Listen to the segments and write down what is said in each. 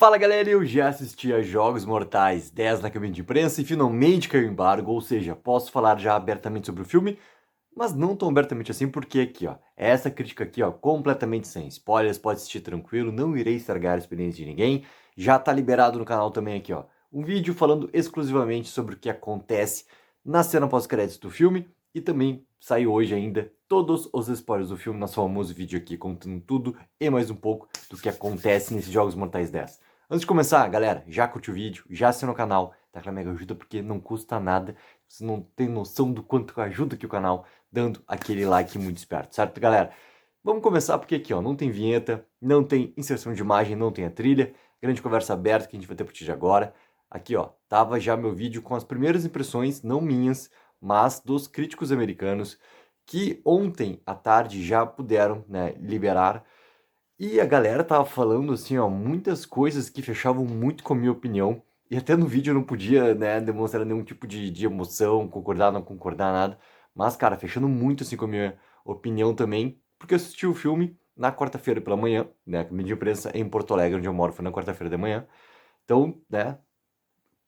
Fala galera, eu já assisti a Jogos Mortais 10 na cabine de imprensa e finalmente caiu o embargo, ou seja, posso falar já abertamente sobre o filme, mas não tão abertamente assim porque aqui ó, essa crítica aqui ó, completamente sem spoilers, pode assistir tranquilo, não irei estragar a experiência de ninguém, já tá liberado no canal também aqui ó, um vídeo falando exclusivamente sobre o que acontece na cena pós-créditos do filme e também saiu hoje ainda todos os spoilers do filme, nosso famoso vídeo aqui contando tudo e mais um pouco do que acontece nesses Jogos Mortais 10. Antes de começar, galera, já curtiu o vídeo, já assina o canal, tá aquela mega ajuda porque não custa nada, você não tem noção do quanto ajuda aqui o canal, dando aquele like muito esperto, certo, galera? Vamos começar porque aqui, ó, não tem vinheta, não tem inserção de imagem, não tem a trilha, grande conversa aberta que a gente vai ter a partir de agora. Aqui, ó, tava já meu vídeo com as primeiras impressões, não minhas, mas dos críticos americanos, que ontem à tarde já puderam, né, liberar. E a galera tava falando, assim, ó, muitas coisas que fechavam muito com a minha opinião. E até no vídeo eu não podia, né, demonstrar nenhum tipo de emoção, concordar, não concordar, nada. Mas, cara, fechando muito, assim, com a minha opinião também. Porque eu assisti o filme na quarta-feira pela manhã, né, a mídia de imprensa em Porto Alegre, onde eu moro, foi na quarta-feira da manhã. Então, né,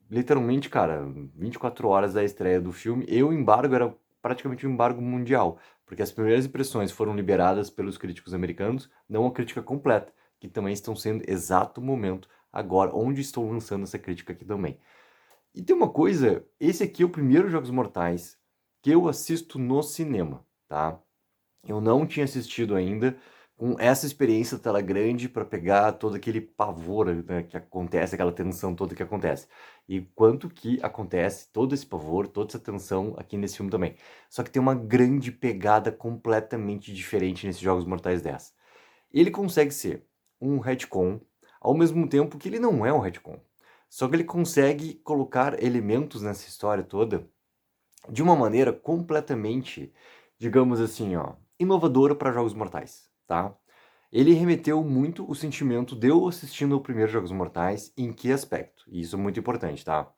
literalmente, cara, 24 horas da estreia do filme, e o embargo era praticamente um embargo mundial, porque as primeiras impressões foram liberadas pelos críticos americanos, não a crítica completa, que também estão sendo exato momento agora, onde estou lançando essa crítica aqui também. E tem uma coisa, esse aqui é o primeiro Jogos Mortais que eu assisto no cinema, tá? Eu não tinha assistido ainda com essa experiência tela grande para pegar todo aquele pavor, né, que acontece, aquela tensão toda que acontece. E quanto que acontece todo esse pavor, toda essa tensão aqui nesse filme também. Só que tem uma grande pegada completamente diferente nesses Jogos Mortais 10. Ele consegue ser um retcon, ao mesmo tempo que ele não é um retcon. Só que ele consegue colocar elementos nessa história toda de uma maneira completamente, digamos assim, ó, inovadora para Jogos Mortais, tá? Ele remeteu muito o sentimento de eu assistindo o primeiro Jogos Mortais, em que aspecto? E isso é muito importante, tá?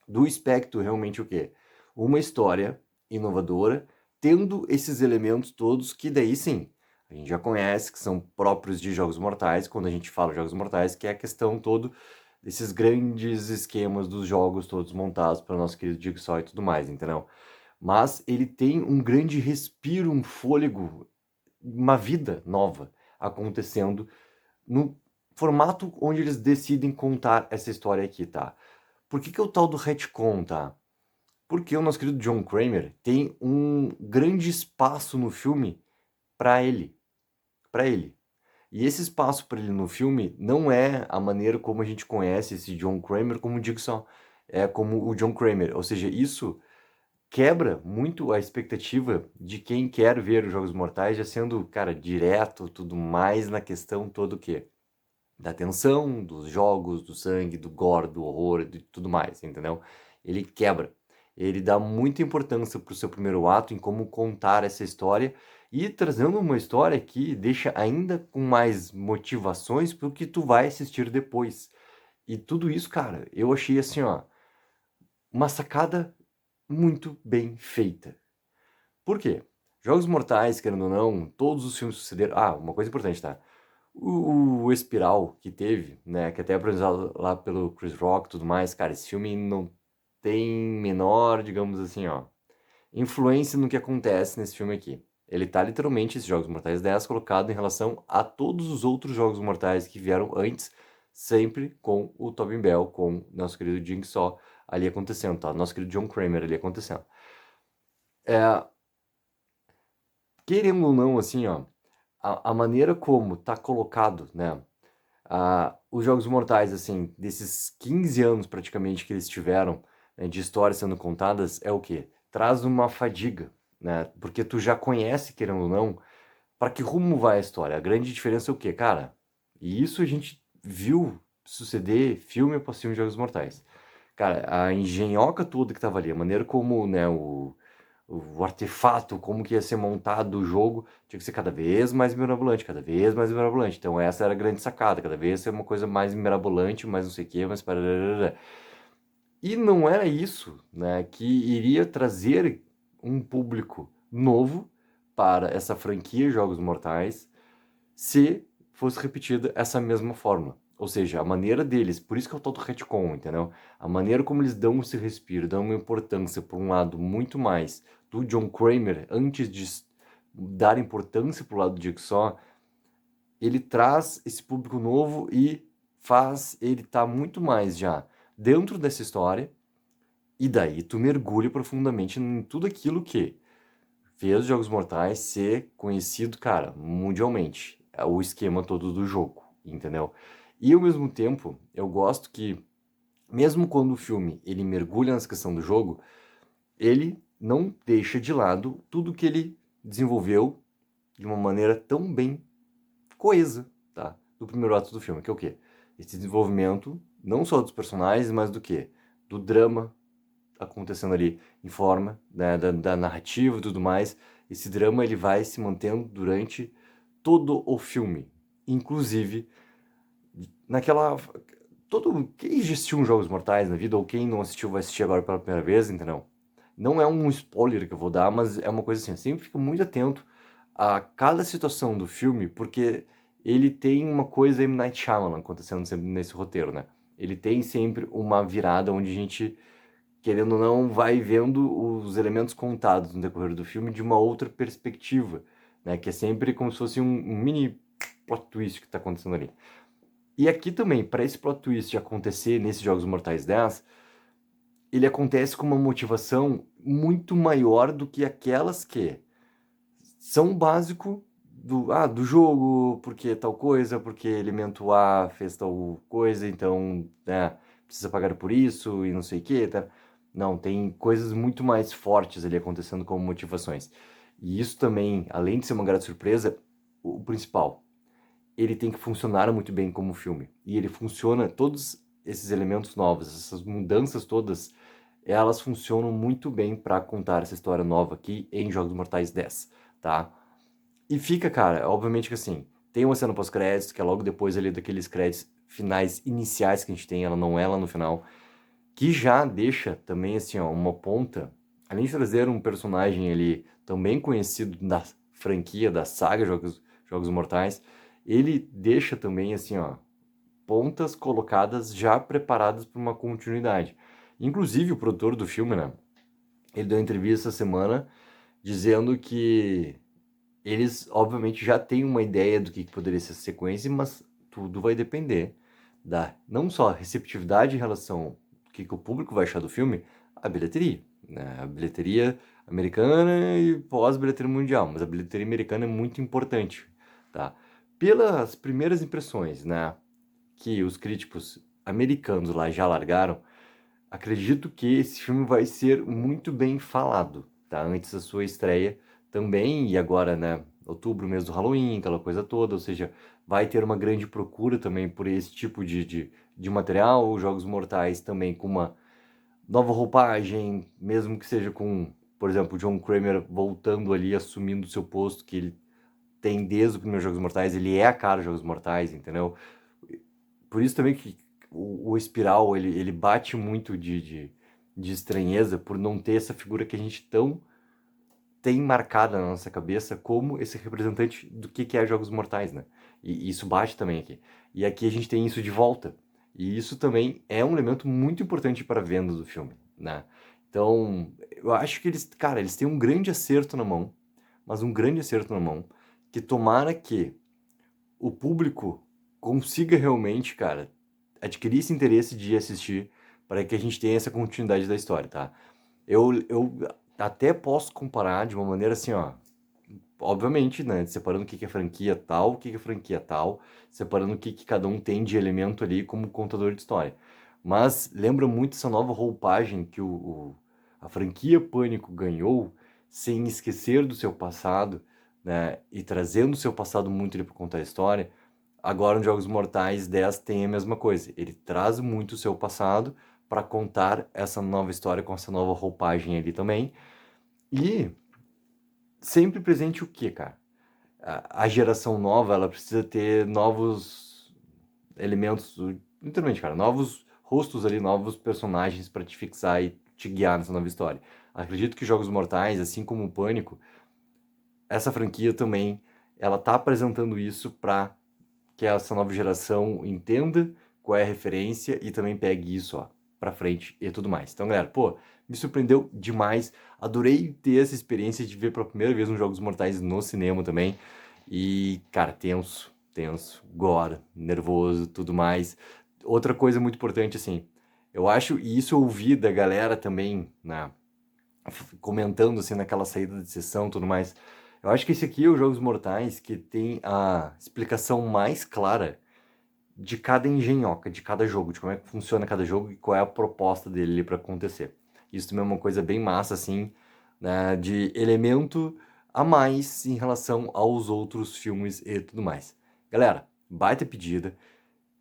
Do aspecto realmente o quê? Uma história inovadora, tendo esses elementos todos que daí sim, a gente já conhece, que são próprios de Jogos Mortais, quando a gente fala Jogos Mortais, que é a questão todo desses grandes esquemas dos jogos todos montados pelo nosso querido Jigsaw e tudo mais, entendeu? Mas ele tem um grande respiro, um fôlego, uma vida nova acontecendo no formato onde eles decidem contar essa história aqui, tá? Por que é o tal do retcon, tá? Porque o nosso querido John Kramer tem um grande espaço no filme para ele, para ele. E esse espaço para ele no filme não é a maneira como a gente conhece esse John Kramer como o Jigsaw, é como o John Kramer, ou seja, isso quebra muito a expectativa de quem quer ver os Jogos Mortais já sendo, cara, direto, tudo mais na questão todo o quê? Da tensão, dos jogos, do sangue, do gore, do horror, de tudo mais, entendeu? Ele quebra. Ele dá muita importância pro seu primeiro ato em como contar essa história e trazendo uma história que deixa ainda com mais motivações pro que tu vai assistir depois. E tudo isso, cara, eu achei assim, ó, uma sacada muito bem feita. Por quê? Jogos Mortais, querendo ou não, todos os filmes sucederam. Ah, uma coisa importante, tá? O Espiral que teve, né? Que até é apresentado lá pelo Chris Rock e tudo mais, cara, esse filme não tem menor, digamos assim, ó, influência no que acontece nesse filme aqui. Ele tá literalmente, esses Jogos Mortais 10, colocado em relação a todos os outros Jogos Mortais que vieram antes, sempre com o Tobin Bell, com nosso querido Jigsaw ali acontecendo, tá? Nosso querido John Kramer ali acontecendo. É, querendo ou não, assim, ó, a maneira como tá colocado, né, os Jogos Mortais, assim, desses 15 anos praticamente que eles tiveram, né, de histórias sendo contadas, é o quê? Traz uma fadiga, né, porque tu já conhece, querendo ou não, para que rumo vai a história. A grande diferença é o quê, cara? E isso a gente viu suceder filme após filme de Jogos Mortais. Cara, a engenhoca toda que tava ali, a maneira como, né, o artefato, como que ia ser montado o jogo, tinha que ser cada vez mais mirabolante, cada vez mais mirabolante. Então essa era a grande sacada, cada vez ser uma coisa mais mirabolante, mais não sei o que, mais parará. E não era isso, né, que iria trazer um público novo para essa franquia Jogos Mortais se fosse repetida essa mesma forma. Ou seja, a maneira deles, por isso que é o tal do retcon, entendeu? A maneira como eles dão esse respiro, dão uma importância, por um lado, muito mais do John Kramer, antes de dar importância pro lado do Jigsaw, ele traz esse público novo e faz ele estar muito mais já dentro dessa história, e daí tu mergulha profundamente em tudo aquilo que fez os Jogos Mortais ser conhecido, cara, mundialmente. É o esquema todo do jogo, entendeu? E ao mesmo tempo, eu gosto que, mesmo quando o filme ele mergulha nessa questão do jogo, ele não deixa de lado tudo que ele desenvolveu de uma maneira tão bem coesa, tá? Do primeiro ato do filme, que é o quê? Esse desenvolvimento, não só dos personagens, mas do quê? Do drama acontecendo ali em forma, né, da narrativa e tudo mais. Esse drama ele vai se mantendo durante todo o filme. Inclusive, naquela... Quem já assistiu uns Jogos Mortais na vida, ou quem não assistiu vai assistir agora pela primeira vez, entendeu? Não é um spoiler que eu vou dar, mas é uma coisa assim, sempre fica muito atento a cada situação do filme, porque ele tem uma coisa M. Night Shyamalan acontecendo sempre nesse roteiro, né? Ele tem sempre uma virada onde a gente, querendo ou não, vai vendo os elementos contados no decorrer do filme de uma outra perspectiva, né? Que é sempre como se fosse um mini plot twist que está acontecendo ali. E aqui também, para esse plot twist acontecer nesses Jogos Mortais 10, ele acontece com uma motivação muito maior do que aquelas que são básico do jogo, porque tal coisa, porque elemento A fez tal coisa, então, né, precisa pagar por isso e não sei o que, tá? Não, tem coisas muito mais fortes ali acontecendo como motivações. E isso também, além de ser uma grande surpresa, o principal, ele tem que funcionar muito bem como filme. E ele funciona, todos esses elementos novos, essas mudanças todas, elas funcionam muito bem para contar essa história nova aqui em Jogos Mortais 10, tá? E fica, cara, obviamente que assim, tem uma cena pós-créditos, que é logo depois ali daqueles créditos finais iniciais que a gente tem, ela não é lá no final, que já deixa também, assim, ó, uma ponta, além de trazer um personagem ali também conhecido da franquia, da saga Jogos Mortais, ele deixa também, assim, ó, pontas colocadas já preparadas para uma continuidade. Inclusive, o produtor do filme, né, ele deu uma entrevista essa semana dizendo que eles, obviamente, já têm uma ideia do que poderia ser a sequência, mas tudo vai depender da não só a receptividade em relação ao que o público vai achar do filme, a bilheteria, né? A bilheteria americana e pós-bilheteria mundial, mas a bilheteria americana é muito importante, tá? Pelas primeiras impressões, né, que os críticos americanos lá já largaram, acredito que esse filme vai ser muito bem falado, tá? Antes da sua estreia também, e agora, né? Outubro, mês do Halloween, aquela coisa toda, ou seja, vai ter uma grande procura também por esse tipo de material. Os Jogos Mortais também com uma nova roupagem, mesmo que seja com, por exemplo, o John Kramer voltando ali, assumindo o seu posto que ele tem desde o primeiro Jogos Mortais, ele é a cara dos Jogos Mortais, entendeu? Por isso também que o Espiral, ele bate muito de estranheza por não ter essa figura que a gente tão tem marcada na nossa cabeça como esse representante do que é Jogos Mortais, né? E isso bate também aqui. E aqui a gente tem isso de volta. E isso também é um elemento muito importante para a venda do filme, né? Então, eu acho que eles, cara, eles têm um grande acerto na mão, mas um grande acerto na mão, que tomara que o público consiga realmente, cara, adquirir esse interesse de assistir para que a gente tenha essa continuidade da história, tá? Eu até posso comparar de uma maneira assim, ó, obviamente, né, separando o que é franquia tal, o que é franquia tal, separando o que cada um tem de elemento ali como contador de história. Mas lembra muito essa nova roupagem que a franquia Pânico ganhou, sem esquecer do seu passado, né, e trazendo o seu passado muito ali para contar a história. Agora, no Jogos Mortais 10 tem a mesma coisa. Ele traz muito o seu passado para contar essa nova história com essa nova roupagem ali também. E sempre presente o quê, cara? A geração nova, ela precisa ter novos elementos, literalmente, cara, novos rostos ali, novos personagens para te fixar e te guiar nessa nova história. Acredito que Jogos Mortais, assim como o Pânico, essa franquia também, ela tá apresentando isso para que essa nova geração entenda qual é a referência e também pegue isso, ó, pra frente e tudo mais. Então, galera, pô, me surpreendeu demais. Adorei ter essa experiência de ver pela primeira vez uns Jogos Mortais no cinema também. E, cara, tenso, gore, nervoso, tudo mais. Outra coisa muito importante, assim, eu acho, e isso eu ouvi da galera também, né, comentando, assim, naquela saída de sessão e tudo mais. Eu acho que esse aqui é o Jogos Mortais que tem a explicação mais clara de cada engenhoca, de cada jogo, de como é que funciona cada jogo e qual é a proposta dele para acontecer. Isso também é uma coisa bem massa, assim, né, de elemento a mais em relação aos outros filmes e tudo mais. Galera, baita pedida.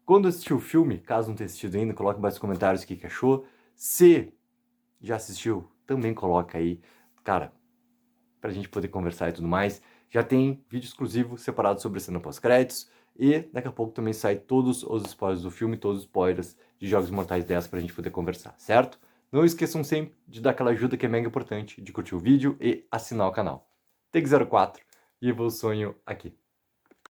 Quando assistiu o filme, caso não tenha assistido ainda, coloque embaixo nos comentários o que achou. Se já assistiu, também coloca aí. Cara, pra gente poder conversar e tudo mais. Já tem vídeo exclusivo separado sobre a cena pós-créditos. E daqui a pouco também sai todos os spoilers do filme, todos os spoilers de Jogos Mortais 10 pra gente poder conversar, certo? Não esqueçam sempre de dar aquela ajuda que é mega importante, de curtir o vídeo e assinar o canal. Take04, viva o sonho aqui!